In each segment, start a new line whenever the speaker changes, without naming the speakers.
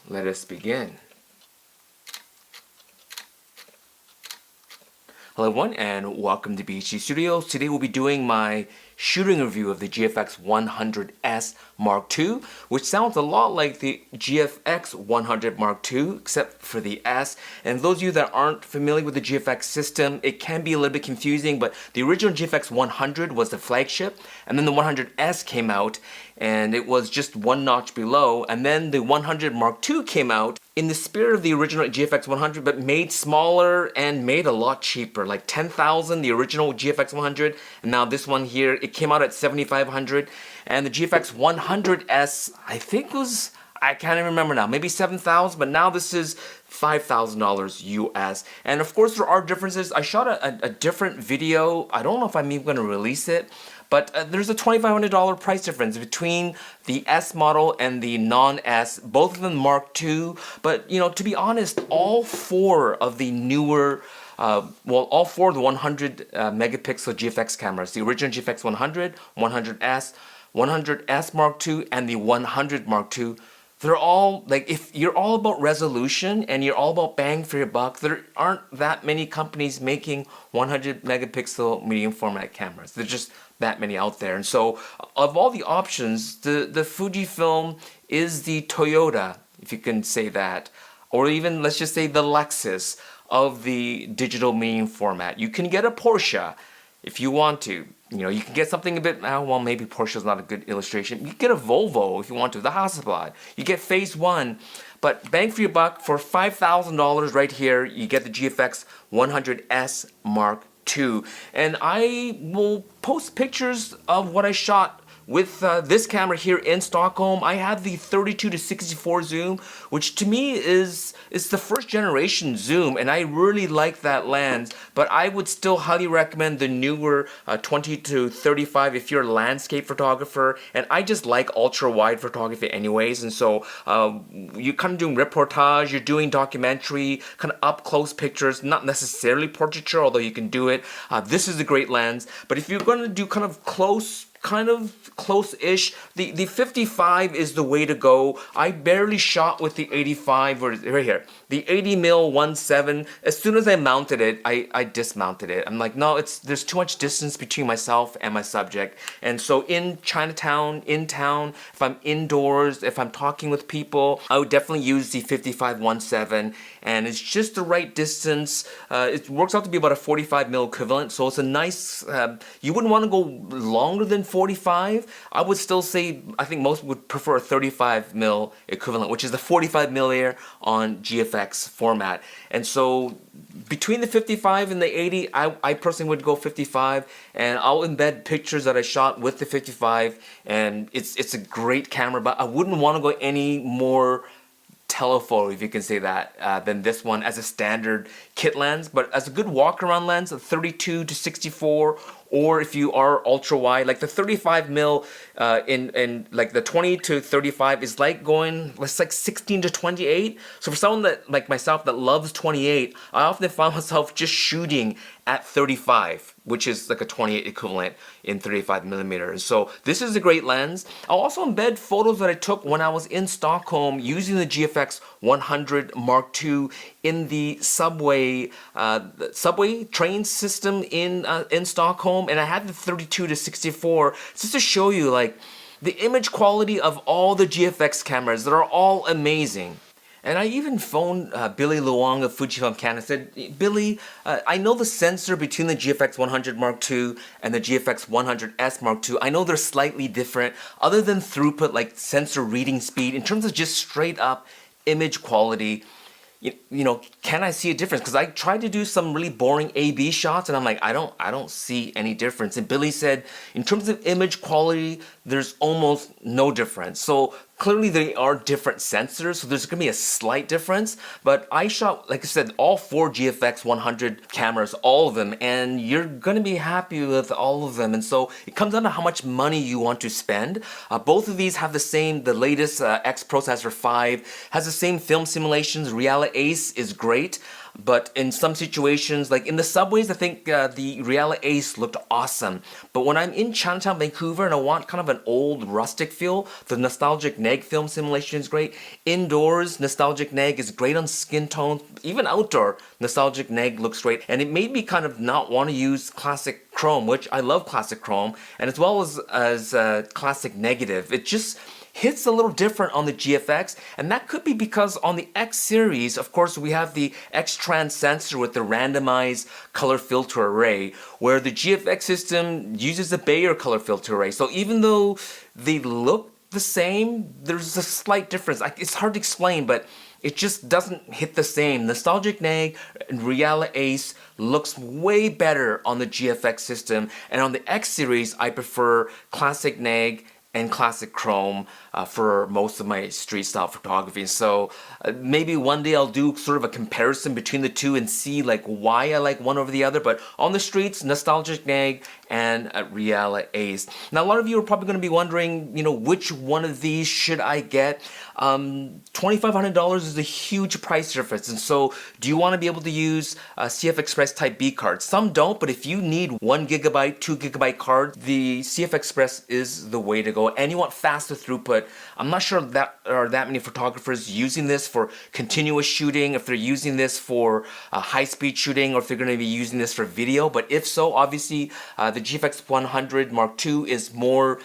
let us begin. Hello everyone and welcome to BHD Studios. Today we'll be doing my shooting review of the GFX100S Mark II, which sounds a lot like the GFX100 Mark II, except for the S. And those of you that aren't familiar with the GFX system, it can be a little bit confusing, but the original GFX100 was the flagship, and then the 100S came out, and it was just one notch below, and then the 100 Mark II came out in the spirit of the original GFX100, but made smaller and made a lot cheaper, like $10,000, the original GFX100, and now this one here, it came out at $7,500, and the GFX100S, I think was, I can't even remember now, maybe $7,000, but now this is $5,000 US. And of course there are differences. I shot a different video. I don't know if I'm even going to release it, but there's a $2,500 price difference between the S model and the non-S, both of them Mark II. But you know, to be honest, all four of the newer all four of the 100 megapixel GFX cameras, the original GFX 100, 100S, 100S Mark II, and the 100 Mark II, they're all, like, if you're all about resolution and you're all about bang for your buck, there aren't that many companies making 100 megapixel medium format cameras. There's just that many out there. And so of all the options, the Fujifilm is the Toyota, if you can say that, or even let's just say the Lexus of the digital medium format. You can get a Porsche if you want to. You know, you can get something a bit, well, maybe Porsche is not a good illustration. You can get a Volvo if you want to, the Hasselblad. You get Phase 1, but bang for your buck, for $5,000 right here, you get the GFX 100S Mark II. And I will post pictures of what I shot with this camera here in Stockholm. I have the 32-64 zoom, which to me is the first generation zoom, and I really like that lens, but I would still highly recommend the newer 20-35 if you're a landscape photographer, and I just like ultra wide photography anyways. And so you're kind of doing reportage, you're doing documentary, kind of up close pictures, not necessarily portraiture, although you can do it. This is a great lens, but if you're going to do kind of close-ish, the 55 is the way to go. I barely shot with the 85, or right here, the 80mm 1.7. As soon as I mounted it, I dismounted it. I'm like, no, there's too much distance between myself and my subject. And so in Chinatown, in town, if I'm indoors, if I'm talking with people, I would definitely use the 55 1.7, and it's just the right distance. It works out to be about a 45mm equivalent, so it's a nice, you wouldn't want to go longer than 45. I would still say, I think most would prefer a 35mm equivalent, which is the 45mm on GFX format. And so between the 55 and the 80, I personally would go 55, and I'll embed pictures that I shot with the 55, and it's a great camera, but I wouldn't want to go any more telephoto, if you can say that, than this one as a standard kit lens. But as a good walk around lens, a 32-64, or if you are ultra wide, like the 35mm in like the 20-35 is like going, it's like 16-28. So for someone that like myself that loves 28, I often find myself just shooting at 35, which is like a 28 equivalent in 35mm. So this is a great lens. I'll also embed photos that I took when I was in Stockholm using the GFX 100 Mark II in the subway train system in Stockholm, and I had the 32-64 just to show you like the image quality of all the GFX cameras that are all amazing. And I even phoned Billy Luong of Fujifilm Canada. I said, Billy, I know the sensor between the GFX 100 Mark II and the GFX 100S Mark II. I know they're slightly different, other than throughput, like sensor reading speed. In terms of just straight up image quality, you know, can I see a difference? Because I tried to do some really boring A/B shots, and I'm like, I don't see any difference. And Billy said, in terms of image quality, there's almost no difference. So clearly they are different sensors, so there's gonna be a slight difference. But I shot, like I said, all four GFX 100 cameras, all of them, and you're gonna be happy with all of them. And so it comes down to how much money you want to spend. Both of these have the latest X Processor 5, has the same film simulations. Reality Ace is great. but in some situations, like in the subways, I think the Reala Ace looked awesome. But when I'm in Chinatown, Vancouver, and I want kind of an old rustic feel, the nostalgic neg film simulation is great. Indoors, nostalgic neg is great on skin tone. Even outdoor, nostalgic neg looks great. And it made me kind of not want to use classic chrome, which I love classic chrome, and as well as classic negative. It just hits a little different on the GFX, and that could be because on the X series, of course, we have the X-Trans sensor with the randomized color filter array, where the GFX system uses the Bayer color filter array. So even though they look the same, there's a slight difference. It's hard to explain, but it just doesn't hit the same. Nostalgic Neg and Reala Ace looks way better on the GFX system, and on the X series, I prefer Classic Neg and Classic Chrome for most of my street style photography. So maybe one day I'll do sort of a comparison between the two and see like why I like one over the other. But on the streets, Nostalgic Neg and Reala Ace. Now a lot of you are probably going to be wondering, you know, which one of these should I get? $2,500 is a huge price difference, and so do you want to be able to use CF Express Type B cards? Some don't, but if you need 1 gigabyte, 2 gigabyte cards, the CF Express is the way to go. And you want faster throughput. I'm not sure that there are that many photographers using this for continuous shooting, if they're using this for high-speed shooting, or if they're going to be using this for video. But if so, obviously the GFX100 Mark II is more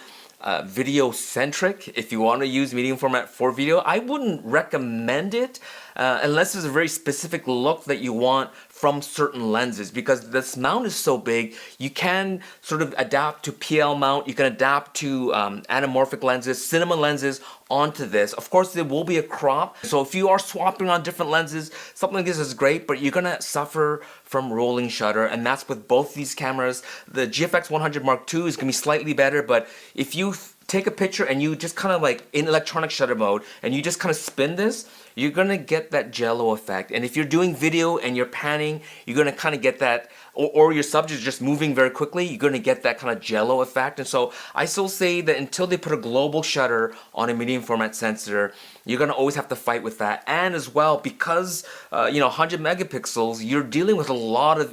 video centric. If you want to use medium format for video, I wouldn't recommend it unless there's a very specific look that you want from certain lenses, because this mount is so big. You can sort of adapt to PL mount, you can adapt to anamorphic lenses, cinema lenses onto this. Of course, there will be a crop, so if you are swapping on different lenses, something like this is great, but you're gonna suffer from rolling shutter, and that's with both these cameras. The GFX100 Mark II is gonna be slightly better, but if you take a picture and you just kind of like in electronic shutter mode and you just kind of spin this, you're gonna get that jello effect. And if you're doing video and you're panning, you're gonna kind of get that, or your subject is just moving very quickly, you're gonna get that kind of jello effect. And so I still say that until they put a global shutter on a medium format sensor, you're gonna always have to fight with that. And as well, because 100 megapixels, you're dealing with a lot of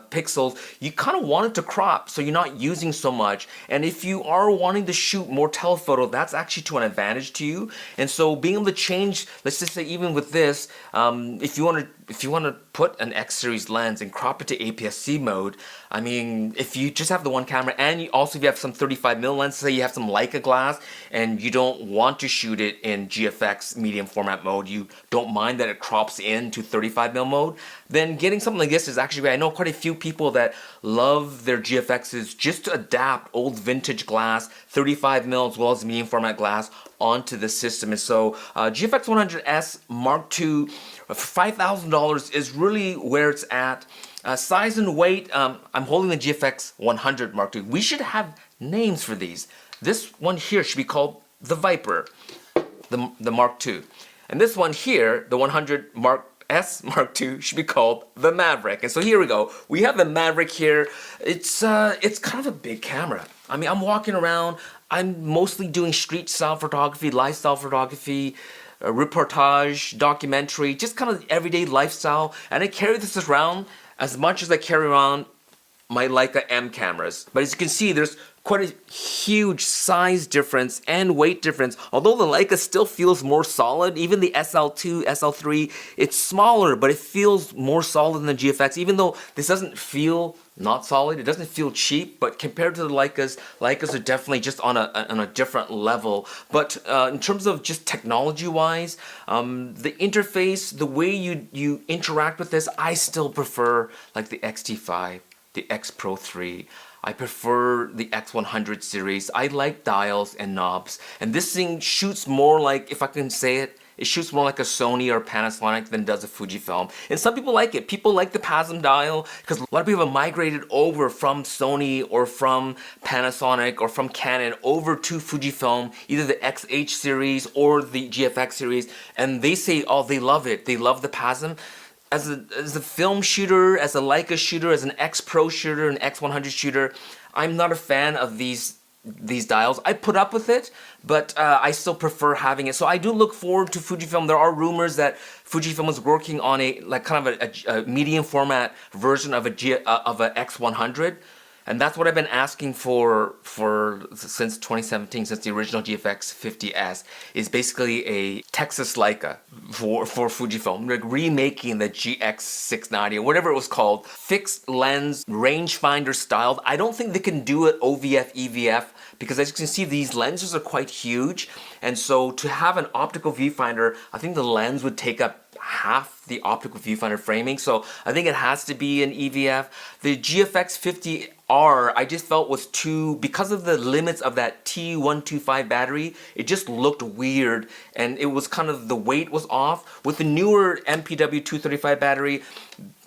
pixels. You kind of want it to crop, so you're not using so much. And if you are wanting to shoot more telephoto, that's actually to an advantage to you. And so being able to change, let's just say even with this, if you want to put an X series lens and crop it to APS-C mode, I mean, if you just have the one camera, and if you have some 35mm lens, say you have some Leica glass, and you don't want to shoot it in GFX medium format mode, you don't mind that it crops into 35mm mode, then getting something like this is actually great. I know quite a few people that love their GFXs just to adapt old vintage glass, 35mm as well as medium format glass onto the system. And so GFX100S Mark II for $5,000 is really where it's at. Size and weight, I'm holding the GFX100 Mark II. We should have names for these. This one here should be called the Viper, the Mark II. And this one here, the 100 Mark II, should be called the Maverick. And so here we go. We have the Maverick here. It's kind of a big camera. I mean, I'm walking around. I'm mostly doing street style photography, lifestyle photography, reportage, documentary, just kind of everyday lifestyle. And I carry this around as much as I carry around my Leica M cameras. But as you can see, there's quite a huge size difference and weight difference. Although the Leica still feels more solid, even the SL2, SL3, it's smaller, but it feels more solid than the GFX. Even though this doesn't feel not solid, it doesn't feel cheap, but compared to the Leicas are definitely just on a different level. But in terms of just technology-wise, the interface, the way you interact with this, I still prefer like the X-T5, the X Pro 3. I prefer the X100 series. I like dials and knobs. And this thing shoots more like, if I can say it, it shoots more like a Sony or Panasonic than does a Fujifilm. And some people like it. People like the PASM dial because a lot of people have migrated over from Sony or from Panasonic or from Canon over to Fujifilm, either the XH series or the GFX series. And they say, oh, they love it. They love the PASM. As a film shooter, as a Leica shooter, as an X Pro shooter, an X100 shooter, I'm not a fan of these these dials. I put up with it, but I still prefer having it. So I do look forward to Fujifilm. There are rumors that Fujifilm is working on a like kind of a medium format version of a X100. And that's what I've been asking for since 2017, since the original GFX50S, is basically a Texas Leica for Fujifilm, like remaking the GX690 or whatever it was called, fixed lens, rangefinder styled. I don't think they can do it OVF, EVF, because as you can see, these lenses are quite huge. And so to have an optical viewfinder, I think the lens would take up half the optical viewfinder framing. So I think it has to be an EVF. The GFX50R, I just felt was too, because of the limits of that T125 battery, it just looked weird, and it was kind of, the weight was off. With the newer MPW 235 battery,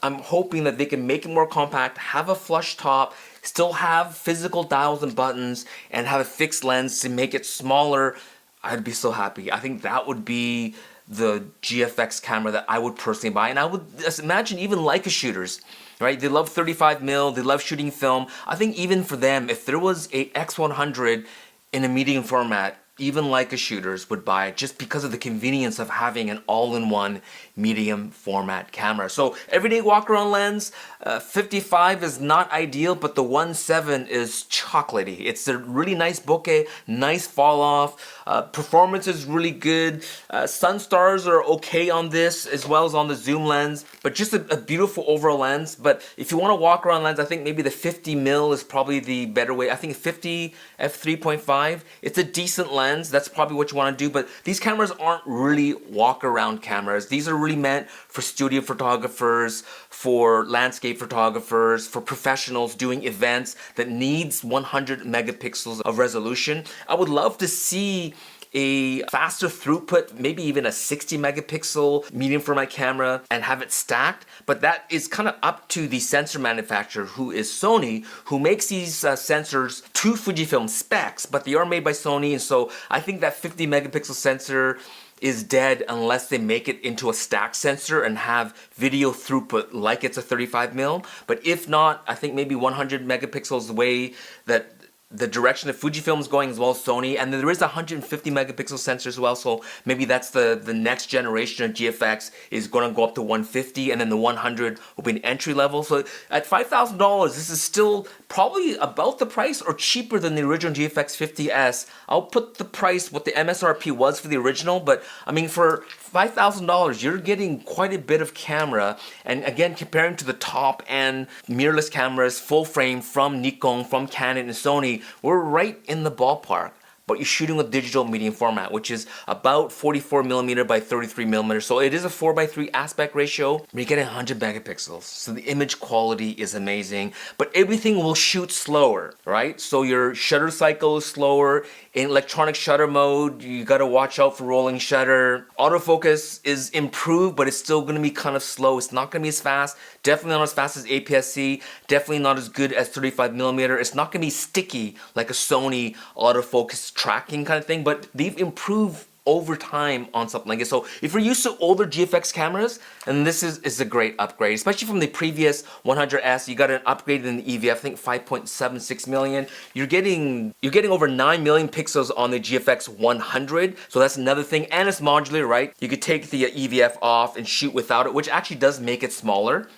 I'm hoping that they can make it more compact, have a flush top, still have physical dials and buttons, and have a fixed lens to make it smaller. I'd be so happy. I think that would be the GFX camera that I would personally buy. And I would imagine even Leica shooters, right? They love 35mm, they love shooting film. I think even for them, if there was a X100 in a medium format, even Leica shooters would buy it just because of the convenience of having an all-in-one medium format camera. So everyday walk-around lens, 55 is not ideal, but the 1.7 is chocolatey. It's a really nice bokeh, nice fall off. Performance is really good. Sun stars are okay on this as well as on the zoom lens, but just a beautiful overall lens. But if you want a walk-around lens, I think maybe the 50mm is probably the better way. I think 50 f3.5, it's a decent lens. That's probably what you want to do, but these cameras aren't really walk-around cameras. These are really meant for studio photographers, for landscape photographers, for professionals doing events that needs 100 megapixels of resolution. I would love to see a faster throughput, maybe even a 60 megapixel medium format camera and have it stacked, but that is kind of up to the sensor manufacturer, who is Sony, who makes these sensors to Fujifilm specs, but they are made by Sony, and so I think that 50 megapixel sensor is dead unless they make it into a stacked sensor and have video throughput like it's a 35mm. But if not, I think maybe 100 megapixels is the way that the direction that Fujifilm is going, as well as Sony, and then there is a 150 megapixel sensor as well, so maybe that's the next generation of GFX is going to go up to 150, and then the 100 will be an entry level. So at $5,000, this is still probably about the price or cheaper than the original GFX 50S. I'll put the price what the MSRP was for the original, but I mean for $5,000, you're getting quite a bit of camera. And again, comparing to the top end mirrorless cameras, full frame from Nikon, from Canon and Sony, we're right in the ballpark. But you're shooting with digital medium format, which is about 44mm by 33mm. So it is a 4:3 aspect ratio. You're getting 100 megapixels. So the image quality is amazing, but everything will shoot slower, right? So your shutter cycle is slower. In electronic shutter mode, you gotta watch out for rolling shutter. Autofocus is improved, but it's still gonna be kind of slow. It's not gonna be as fast. Definitely not as fast as APS-C. Definitely not as good as 35mm. It's not gonna be sticky like a Sony autofocus tracking kind of thing, but they've improved over time on something like this. So if you're used to older GFX cameras, and this is a great upgrade, especially from the previous 100S, you got an upgrade in the EVF, I think 5.76 million. You're getting over 9 million pixels on the GFX 100, so that's another thing, and it's modular, right? You could take the EVF off and shoot without it, which actually does make it smaller,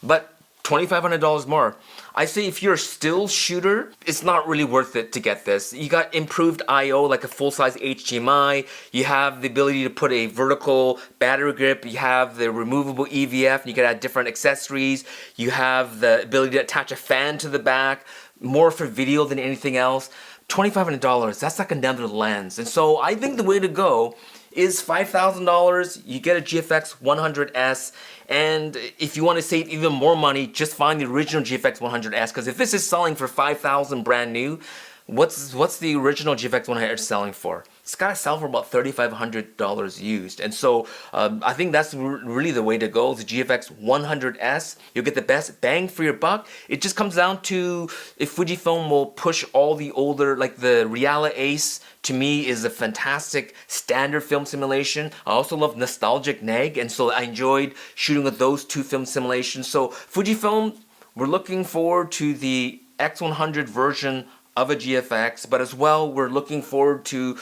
but $2,500 more. I say if you're a still shooter, it's not really worth it to get this. You got improved I/O, like a full-size HDMI. You have the ability to put a vertical battery grip. You have the removable EVF. And you can add different accessories. You have the ability to attach a fan to the back. More for video than anything else. $2,500, that's like another lens. And so I think the way to go is $5,000, you get a GFX 100S, and if you want to save even more money, just find the original GFX 100S, because if this is selling for $5,000 brand new, what's the original GFX 100S selling for? It's got to sell for about $3,500 used. And so I think that's really the way to go. The GFX 100S, you'll get the best bang for your buck. It just comes down to if Fujifilm will push all the older, like the Reala Ace, to me is a fantastic standard film simulation. I also love Nostalgic Neg, and so I enjoyed shooting with those two film simulations. So Fujifilm, we're looking forward to the X100 version of a GFX, but as well we're looking forward to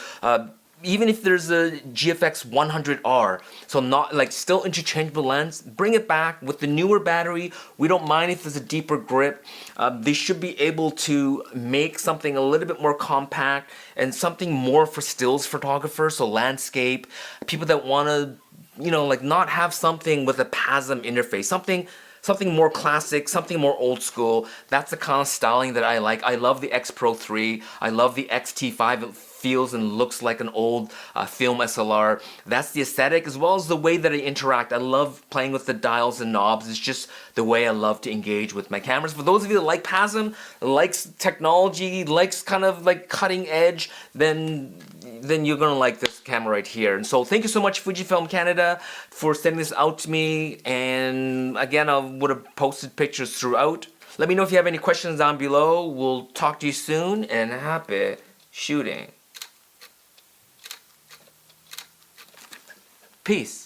even if there's a GFX 100R, so not like still interchangeable lens, bring it back with the newer battery. We don't mind if there's a deeper grip. They should be able to make something a little bit more compact and something more for stills photographers, so landscape, people that want to, like not have something with a PASM interface, something more classic, something more old school. That's the kind of styling that I like. I love the X Pro 3. I love the XT5. It feels and looks like an old film SLR. That's the aesthetic, as well as the way that I interact. I love playing with the dials and knobs. It's just the way I love to engage with my cameras. For those of you that like PASM, likes technology, likes kind of like cutting edge, then you're gonna like this camera right here. And so thank you so much, Fujifilm Canada, for sending this out to me. And again, I would have posted pictures throughout. Let me know if you have any questions down below. We'll talk to you soon, and happy shooting. Peace.